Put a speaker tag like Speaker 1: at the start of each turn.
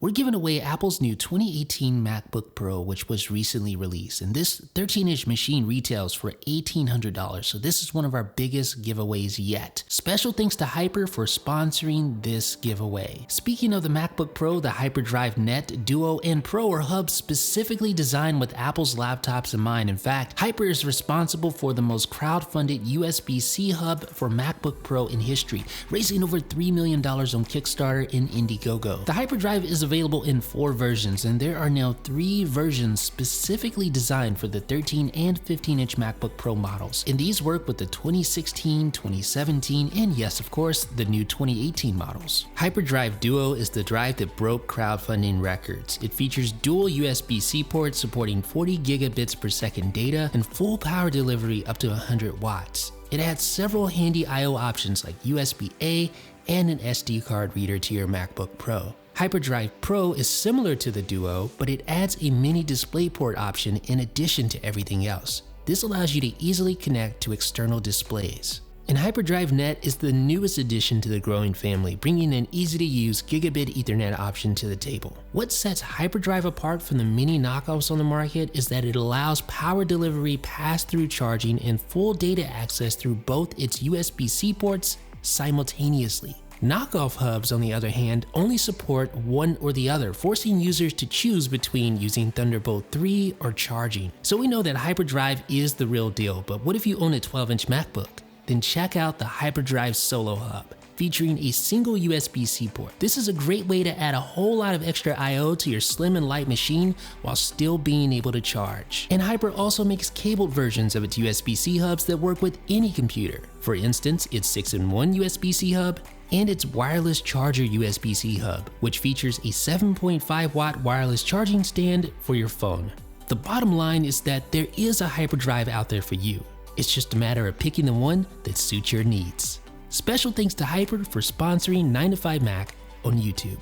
Speaker 1: We're giving away Apple's new 2018 MacBook Pro, which was recently released. And this 13-inch machine retails for $1,800, so this is one of our biggest giveaways yet. Special thanks to Hyper for sponsoring this giveaway. Speaking of the MacBook Pro, the HyperDrive Net, Duo, and Pro are hubs specifically designed with Apple's laptops in mind. In fact, Hyper is responsible for the most crowd-funded USB-C hub for MacBook Pro in history, raising over $3 million on Kickstarter and Indiegogo. The HyperDrive is available in 4 versions, and there are now 3 versions specifically designed for the 13 and 15-inch MacBook Pro models. And these work with the 2016, 2017, and yes, of course, the new 2018 models. HyperDrive Duo is the drive that broke crowdfunding records. It features dual USB-C ports supporting 40 gigabits per second data and full power delivery up to 100 watts. It adds several handy I/O options like USB-A and an SD card reader to your MacBook Pro. HyperDrive Pro is similar to the Duo, but it adds a mini DisplayPort option in addition to everything else. This allows you to easily connect to external displays. And HyperDrive Net is the newest addition to the growing family, bringing an easy-to-use gigabit Ethernet option to the table. What sets HyperDrive apart from the many knockoffs on the market is that it allows power delivery, pass-through charging, and full data access through both its USB-C ports simultaneously. Knockoff hubs, on the other hand, only support one or the other, forcing users to choose between using Thunderbolt 3 or charging. So we know that HyperDrive is the real deal, but what if you own a 12-inch MacBook? Then check out the HyperDrive Solo Hub, featuring a single USB-C port. This is a great way to add a whole lot of extra I/O to your slim and light machine while still being able to charge. And Hyper also makes cabled versions of its USB-C hubs that work with any computer. For instance, its 6-in-1 USB-C hub and its wireless charger USB-C hub, which features a 7.5 watt wireless charging stand for your phone. The bottom line is that there is a HyperDrive out there for you. It's just a matter of picking the one that suits your needs. Special thanks to Hyper for sponsoring 9to5Mac on YouTube.